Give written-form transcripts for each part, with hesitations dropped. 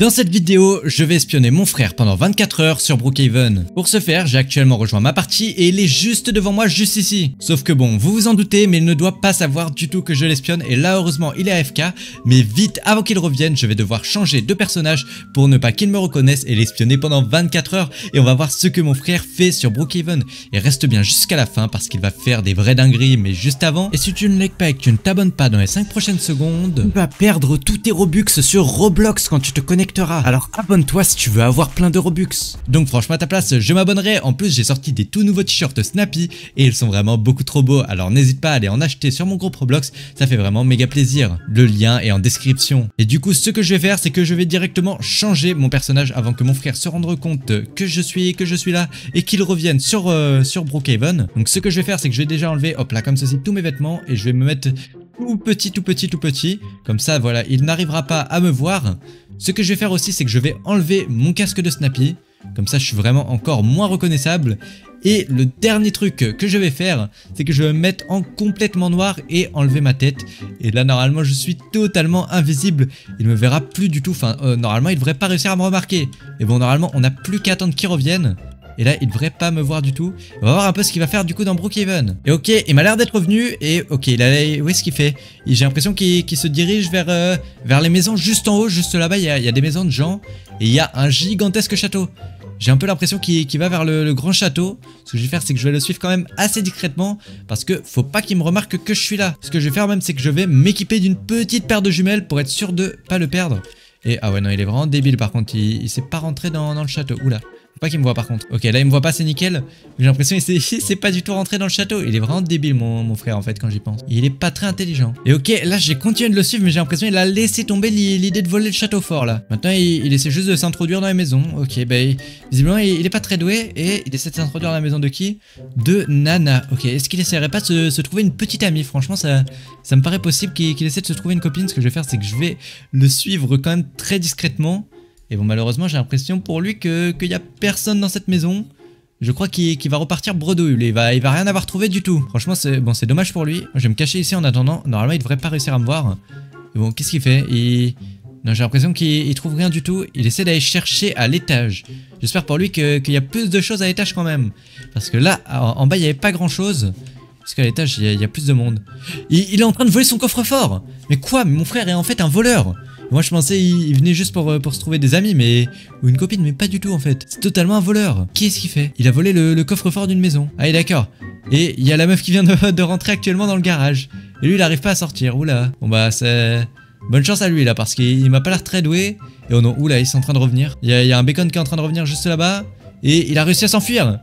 Dans cette vidéo, je vais espionner mon frère pendant 24 heures sur Brookhaven. Pour ce faire, j'ai actuellement rejoint ma partie et il est juste devant moi, juste ici. Sauf que bon, vous vous en doutez, mais il ne doit pas savoir du tout que je l'espionne et là heureusement il est AFK. Mais vite, avant qu'il revienne, je vais devoir changer de personnage pour ne pas qu'il me reconnaisse et l'espionner pendant 24 heures. Et on va voir ce que mon frère fait sur Brookhaven. Et reste bien jusqu'à la fin parce qu'il va faire des vraies dingueries, mais juste avant. Et si tu ne likes pas et que tu ne t'abonnes pas dans les 5 prochaines secondes, tu vas perdre tous tes Robux sur Roblox quand tu te connecteras. Alors abonne-toi si tu veux avoir plein de Robux. Donc franchement à ta place je m'abonnerai. En plus j'ai sorti des tout nouveaux t-shirts Snappy et ils sont vraiment beaucoup trop beaux. Alors n'hésite pas à aller en acheter sur mon groupe Roblox, ça fait vraiment méga plaisir. Le lien est en description. Et du coup ce que je vais faire c'est que je vais directement changer mon personnage avant que mon frère se rende compte que je suis là et qu'il revienne sur Brookhaven. Donc ce que je vais faire c'est que je vais déjà enlever hop là comme ceci tous mes vêtements et je vais me mettre tout petit. Comme ça voilà il n'arrivera pas à me voir. Ce que je vais faire aussi c'est que je vais enlever mon casque de Snappy. Comme ça je suis vraiment encore moins reconnaissable. Et le dernier truc que je vais faire c'est que je vais me mettre en complètement noir et enlever ma tête. Et là normalement je suis totalement invisible. Il me verra plus du tout. Enfin normalement il devrait pas réussir à me remarquer. Et bon normalement on n'a plus qu'à attendre qu'il revienne. Et là il devrait pas me voir du tout. On va voir un peu ce qu'il va faire du coup dans Brookhaven. Et ok il m'a l'air d'être revenu. Et ok il a... où est-ce qu'il fait? J'ai l'impression qu'il se dirige vers les maisons juste en haut. Juste là-bas il y a des maisons de gens. Et il y a un gigantesque château. J'ai un peu l'impression qu'il va vers le grand château. Ce que je vais faire c'est que je vais le suivre quand même assez discrètement. Parce que faut pas qu'il me remarque que je suis là. Ce que je vais faire même c'est que je vais m'équiper d'une petite paire de jumelles pour être sûr de pas le perdre. Et ah ouais non il est vraiment débile par contre. Il s'est pas rentré dans le château. Oula. Faut pas qu'il me voit par contre. Ok là il me voit pas c'est nickel. J'ai l'impression qu'il s'est pas du tout rentré dans le château. Il est vraiment débile mon frère en fait quand j'y pense. Il est pas très intelligent. Et ok là j'ai continué de le suivre mais j'ai l'impression qu'il a laissé tomber l'idée de voler le château fort là. Maintenant il essaie juste de s'introduire dans les maisons. Ok bah visiblement il est pas très doué. Et il essaie de s'introduire dans la maison de qui? De Nana. Ok est-ce qu'il essaierait pas de se trouver une petite amie? Franchement ça me paraît possible qu'il essaie de se trouver une copine. Ce que je vais faire c'est que je vais le suivre quand même très discrètement. Et bon malheureusement j'ai l'impression pour lui qu'il y a personne dans cette maison. Je crois qu'il va repartir bredouille. Il va rien avoir trouvé du tout. Franchement c'est dommage pour lui. Moi, je vais me cacher ici en attendant. Normalement il devrait pas réussir à me voir. Et bon qu'est-ce qu'il fait? Non j'ai l'impression qu'il trouve rien du tout. Il essaie d'aller chercher à l'étage. J'espère pour lui qu'il y a plus de choses à l'étage quand même. Parce que là en bas il n'y avait pas grand chose. Parce qu'à l'étage il y a plus de monde. Il est en train de voler son coffre-fort. Mais quoi? Mais mon frère est en fait un voleur. Moi je pensais il venait juste pour se trouver des amis ou une copine mais pas du tout en fait. C'est totalement un voleur. Qu'est-ce qu'il fait? Il a volé le coffre-fort d'une maison. Ah d'accord. Et il y a la meuf qui vient de rentrer actuellement dans le garage. Et lui il arrive pas à sortir. Oula. Bon bah c'est... Bonne chance à lui là parce qu'il m'a pas l'air très doué. Et oh non oula ils sont en train de revenir. Il y a un bacon qui est en train de revenir juste là-bas. Et il a réussi à s'enfuir.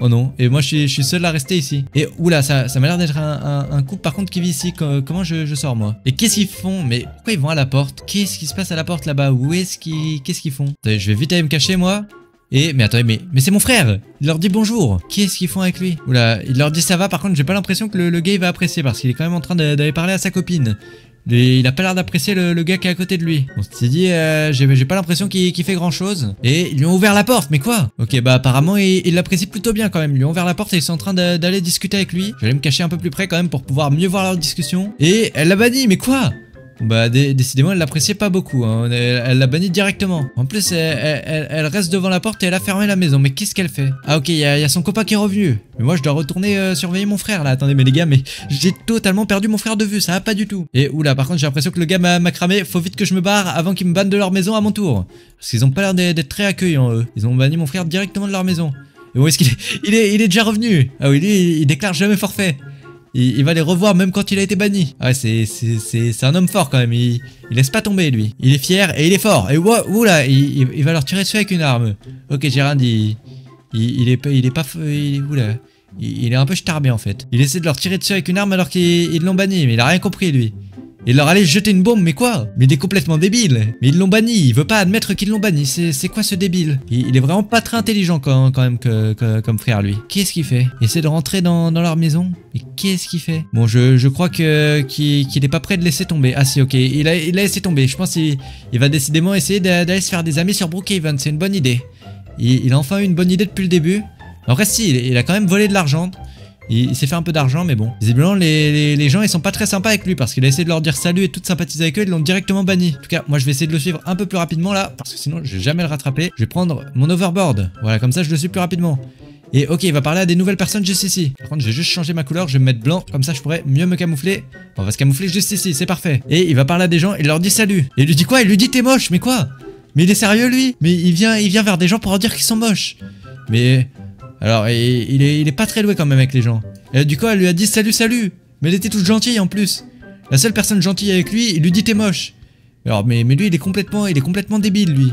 Oh non, et moi je suis seul à rester ici. Et oula, ça m'a l'air d'être un couple par contre qui vit ici. Comment je sors moi? Et qu'est-ce qu'ils font? Mais pourquoi ils vont à la porte? Qu'est-ce qui se passe à la porte là-bas? Qu'est-ce qu'ils font? Attendez, je vais vite aller me cacher moi. Mais attendez, mais c'est mon frère! Il leur dit bonjour! Qu'est-ce qu'ils font avec lui? Oula, il leur dit ça va, par contre j'ai pas l'impression que le gars il va apprécier parce qu'il est quand même en train d'aller parler à sa copine. Il a pas l'air d'apprécier le gars qui est à côté de lui. On s'est dit, j'ai pas l'impression qu'il fait grand chose. Et ils lui ont ouvert la porte, mais quoi? Ok, bah apparemment il l'apprécie plutôt bien quand même. Ils lui ont ouvert la porte et ils sont en train d'aller discuter avec lui. Je vais aller me cacher un peu plus près quand même pour pouvoir mieux voir leur discussion. Et elle l'a banni, mais quoi? Bah décidément elle l'appréciait pas beaucoup hein. Elle l'a banni directement. En plus elle reste devant la porte et elle a fermé la maison. Mais qu'est-ce qu'elle fait? Ah ok il y a son copain qui est revenu. Mais moi je dois retourner surveiller mon frère là. Attendez mais les gars mais j'ai totalement perdu mon frère de vue. Ça va pas du tout. Et oula par contre j'ai l'impression que le gars m'a cramé. Faut vite que je me barre avant qu'ils me bannent de leur maison à mon tour. Parce qu'ils ont pas l'air d'être très accueillants eux. Ils ont banni mon frère directement de leur maison. Et où est-ce qu'il est? Il est déjà revenu. Ah oui lui il déclare jamais forfait. Il va les revoir même quand il a été banni. Ouais c'est un homme fort quand même. Il laisse pas tomber lui. Il est fier et il est fort. Et oula il va leur tirer dessus avec une arme. Ok j'ai rien dit. Il est un peu starbé en fait. Il essaie de leur tirer dessus avec une arme alors qu'ils l'ont banni. Mais il a rien compris lui. Il leur allait jeter une bombe, mais quoi? Mais il est complètement débile. Mais ils l'ont banni, il veut pas admettre qu'ils l'ont banni. C'est quoi ce débile? Il est vraiment pas très intelligent quand même comme frère lui. Qu'est-ce qu'il fait? Il essaie de rentrer dans leur maison. Mais qu'est-ce qu'il fait? Bon je crois qu'il est pas prêt de laisser tomber. Ah si ok, il a laissé tomber. Je pense qu'il va décidément essayer d'aller se faire des amis sur Brookhaven. C'est une bonne idée. Il a enfin eu une bonne idée depuis le début. En vrai si, il a quand même volé de l'argent. Il s'est fait un peu d'argent, mais bon. Visiblement, les gens, ils sont pas très sympas avec lui parce qu'il a essayé de leur dire salut et tout de sympathiser avec eux, ils l'ont directement banni. En tout cas, moi, je vais essayer de le suivre un peu plus rapidement là, parce que sinon, je vais jamais le rattraper. Je vais prendre mon overboard. Voilà, comme ça, je le suis plus rapidement. Et ok, il va parler à des nouvelles personnes juste ici. Par contre, je vais juste changer ma couleur, je vais me mettre blanc, comme ça, je pourrais mieux me camoufler. On va se camoufler juste ici, c'est parfait. Et il va parler à des gens, il leur dit salut. Et il lui dit quoi? Il lui dit t'es moche, mais quoi? Mais il est sérieux, lui? Mais il vient vers des gens pour leur dire qu'ils sont moches. Mais... Alors, il est pas très doué quand même avec les gens. Et du coup, elle lui a dit salut, salut. Mais elle était toute gentille en plus. La seule personne gentille avec lui, il lui dit t'es moche. Alors, mais lui, il est complètement débile, lui.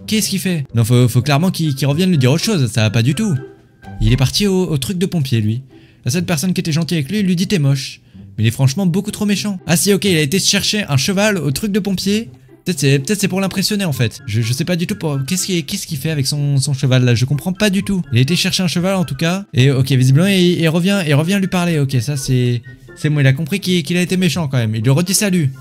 Qu'est-ce qu'il fait? Non, faut clairement qu'il revienne lui dire autre chose, ça va pas du tout. Il est parti au truc de pompier, lui. La seule personne qui était gentille avec lui, il lui dit t'es moche. Mais il est franchement beaucoup trop méchant. Ah si, ok, il a été chercher un cheval au truc de pompier. Peut-être c'est pour l'impressionner en fait. Je sais pas du tout pour... Qu'est-ce qu'il fait avec son cheval là? Je comprends pas du tout. Il a été chercher un cheval en tout cas. Et ok, visiblement il revient lui parler. Ok, ça c'est bon, il a compris qu'il a été méchant quand même. Il lui redit salut.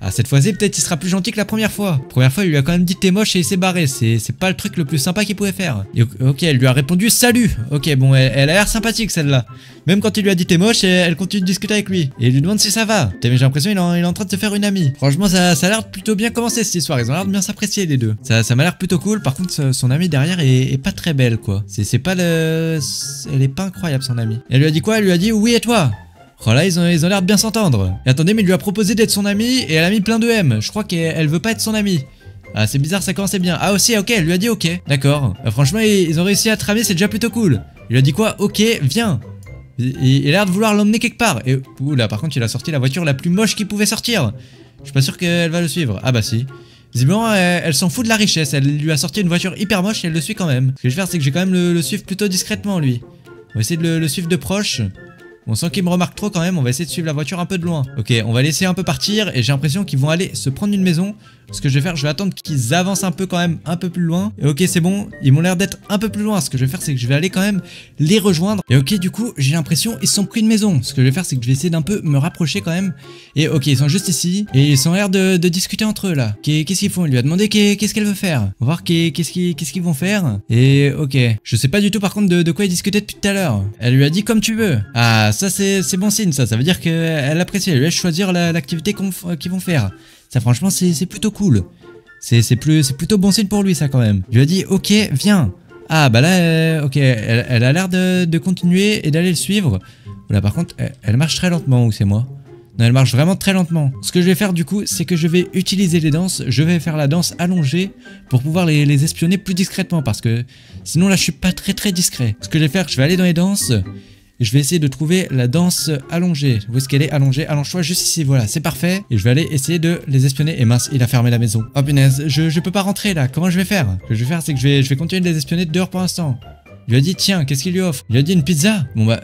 Ah, cette fois-ci, peut-être il sera plus gentil que la première fois. La première fois, il lui a quand même dit t'es moche et il s'est barré. C'est pas le truc le plus sympa qu'il pouvait faire. Et ok, elle lui a répondu salut. Ok, bon, elle a l'air sympathique celle-là. Même quand il lui a dit t'es moche, elle continue de discuter avec lui. Et il lui demande si ça va. J'ai l'impression qu'il est en train de se faire une amie. Franchement, ça a l'air plutôt bien commencé cette histoire. Ils ont l'air de bien s'apprécier les deux. Ça m'a l'air plutôt cool. Par contre, son amie derrière est pas très belle quoi. C'est pas le... Elle est pas incroyable son amie. Elle lui a dit quoi? Elle lui a dit oui et toi? Oh là, ils ont l'air de bien s'entendre. Et attendez, mais il lui a proposé d'être son ami et elle a mis plein de M. Je crois qu'elle veut pas être son amie. Ah, c'est bizarre, ça commençait bien. Ah, aussi, ok, elle lui a dit ok. D'accord. Franchement, ils ont réussi à tramer, c'est déjà plutôt cool. Il lui a dit quoi? Ok, viens. Il a l'air de vouloir l'emmener quelque part. Et oula, par contre, il a sorti la voiture la plus moche qu'il pouvait sortir. Je suis pas sûr qu'elle va le suivre. Ah, bah si. Visiblement, elle s'en fout de la richesse. Elle lui a sorti une voiture hyper moche et elle le suit quand même. Ce que je vais faire, c'est que je vais quand même le suivre plutôt discrètement, lui. On va essayer de le suivre de proche. Bon, sans qu'il me remarque trop quand même, on va essayer de suivre la voiture un peu de loin. Ok, on va laisser un peu partir et j'ai l'impression qu'ils vont aller se prendre une maison. Ce que je vais faire, je vais attendre qu'ils avancent un peu quand même, un peu plus loin. Et ok, c'est bon, ils m'ont l'air d'être un peu plus loin. Ce que je vais faire, c'est que je vais aller quand même les rejoindre. Et ok, du coup, j'ai l'impression qu'ils se sont pris une maison. Ce que je vais faire, c'est que je vais essayer d'un peu me rapprocher quand même. Et ok, ils sont juste ici. Et ils ont l'air de discuter entre eux là. Qu'est-ce qu'ils font? Il lui a demandé qu'est-ce qu'elle veut faire. On va voir qu'est-ce qu'ils vont faire. Et ok, je sais pas du tout par contre de quoi ils discutaient depuis tout à l'heure. Elle lui a dit comme tu veux. Ah, ça c'est bon signe ça. Ça veut dire qu'elle apprécie. Elle lui laisse choisir l'activité qu'ils vont faire. Ça franchement, c'est plutôt cool. C'est plutôt bon signe pour lui ça quand même. Je lui ai dit ok viens. Ah bah là ok elle a l'air de continuer et d'aller le suivre. Voilà par contre elle marche très lentement ou c'est moi? Non elle marche vraiment très lentement. Ce que je vais faire du coup c'est que je vais utiliser les danses. Je vais faire la danse allongée pour pouvoir les espionner plus discrètement parce que sinon là je suis pas très discret. Ce que je vais faire je vais aller dans les danses. Et je vais essayer de trouver la danse allongée. Où est-ce qu'elle est allongée? Allonge-toi juste ici, voilà, c'est parfait. Et je vais aller essayer de les espionner. Et mince, il a fermé la maison. Oh punaise, je peux pas rentrer là, comment je vais faire? Ce que je vais faire, c'est que je vais continuer de les espionner dehors pour l'instant. Il lui a dit, tiens, qu'est-ce qu'il lui offre? Il lui a dit une pizza. Bon bah,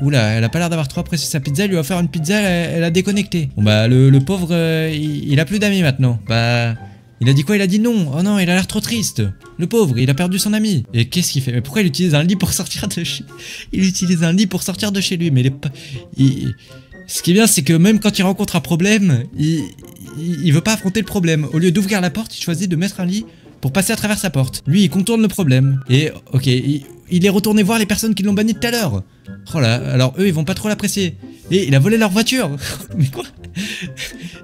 oula, elle a pas l'air d'avoir trop apprécié sa pizza, il lui a offert une pizza, elle a déconnecté. Bon bah, le pauvre, il a plus d'amis maintenant. Bah... Il a dit quoi? Il a dit non. Oh non, il a l'air trop triste. Le pauvre, il a perdu son ami. Et qu'est-ce qu'il fait? Mais pourquoi il utilise un lit pour sortir de chez... Il utilise un lit pour sortir de chez lui. Mais ce qui est bien, c'est que même quand il rencontre un problème, il veut pas affronter le problème. Au lieu d'ouvrir la porte, il choisit de mettre un lit pour passer à travers sa porte. Lui, il contourne le problème. Et ok, il est retourné voir les personnes qui l'ont banni tout à l'heure. Oh là, alors eux, ils vont pas trop l'apprécier. Et il a volé leur voiture. Mais quoi?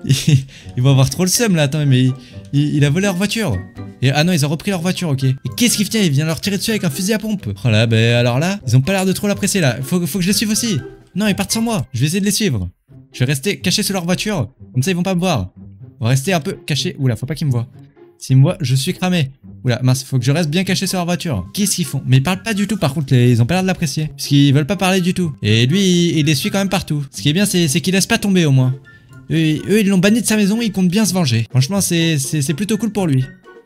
Ils vont avoir trop le seum là, attends, mais il a volé leur voiture. Et ah non, ils ont repris leur voiture, ok. Et qu'est-ce qu'il fait? Il vient leur tirer dessus avec un fusil à pompe. Oh là, bah alors là, ils ont pas l'air de trop l'apprécier là. Faut que je les suive aussi. Non, ils partent sans moi. Je vais essayer de les suivre. Je vais rester caché sous leur voiture. Comme ça, ils vont pas me voir. On va rester un peu caché. Oula, faut pas qu'ils me voient. S'ils me voient, je suis cramé. Oula, mince, faut que je reste bien caché sur leur voiture. Qu'est-ce qu'ils font? Mais ils parlent pas du tout, par contre, ils ont pas l'air de l'apprécier. Parce qu'ils veulent pas parler du tout. Et lui, il les suit quand même partout. Ce qui est bien, c'est qu'il laisse pas tomber au moins. Eux, ils l'ont banni de sa maison, ils comptent bien se venger. Franchement, c'est plutôt cool pour lui.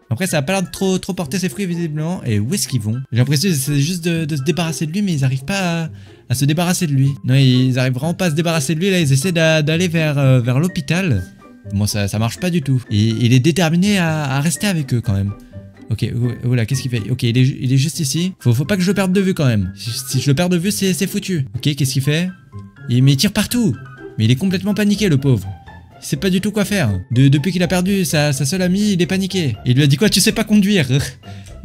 Après, ça a pas l'air de trop porter ses fruits, visiblement. Et où est-ce qu'ils vont? J'ai l'impression que c'est juste de se débarrasser de lui, mais ils arrivent pas à se débarrasser de lui. Non, ils arrivent vraiment pas à se débarrasser de lui, là, ils essaient d'aller vers l'hôpital. Bon, ça marche pas du tout. Et il est déterminé à rester avec eux, quand même. Ok, voilà, qu'est-ce qu'il fait? Ok, il est juste ici. Faut pas que je le perde de vue, quand même. Si je le perds de vue, c'est foutu. Ok, qu'est-ce qu'il fait? Mais il tire partout. Mais il est complètement paniqué, le pauvre. Il sait pas du tout quoi faire. Depuis qu'il a perdu sa seule amie, il est paniqué. Il lui a dit quoi? Tu sais pas conduire.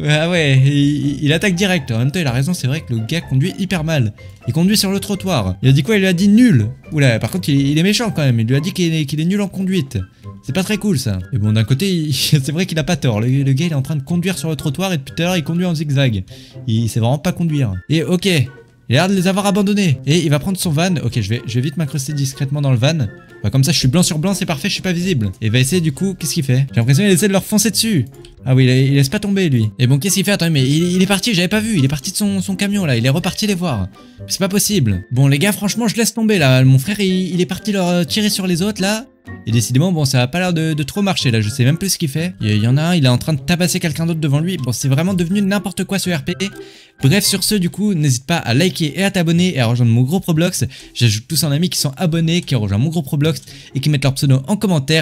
Ah ouais, il attaque direct. En même temps, il a raison, c'est vrai que le gars conduit hyper mal. Il conduit sur le trottoir. Il a dit quoi? Il lui a dit nul. Oula, par contre, il est méchant quand même. Il lui a dit qu'il est nul en conduite. C'est pas très cool ça. Et bon, d'un côté, c'est vrai qu'il a pas tort. Le gars, il est en train de conduire sur le trottoir et depuis tout à l'heure, il conduit en zigzag. Il sait vraiment pas conduire. Et ok, il a l'air de les avoir abandonnés. Et il va prendre son van. Ok, je vais vite m'incruster discrètement dans le van. Bah, comme ça, je suis blanc sur blanc, c'est parfait, je suis pas visible. Et il va essayer du coup, qu'est-ce qu'il fait? J'ai l'impression qu'il essaie de leur foncer dessus. Ah oui, il laisse pas tomber lui. Et bon, qu'est-ce qu'il fait? Attends, mais il est parti, j'avais pas vu. Il est parti de son camion là, il est reparti les voir. C'est pas possible. Bon, les gars, franchement, je laisse tomber là. Mon frère, il est parti leur tirer sur les autres là. Et décidément, bon, ça a pas l'air de trop marcher là, je sais même plus ce qu'il fait. Il y en a un, il est en train de tabasser quelqu'un d'autre devant lui. Bon, c'est vraiment devenu n'importe quoi ce RP. Bref, sur ce, du coup, n'hésite pas à liker et à t'abonner et à rejoindre mon gros Roblox. J'ajoute tous en amis qui sont abonnés, qui ont rejoint mon gros Roblox et qui mettent leur pseudo en commentaire.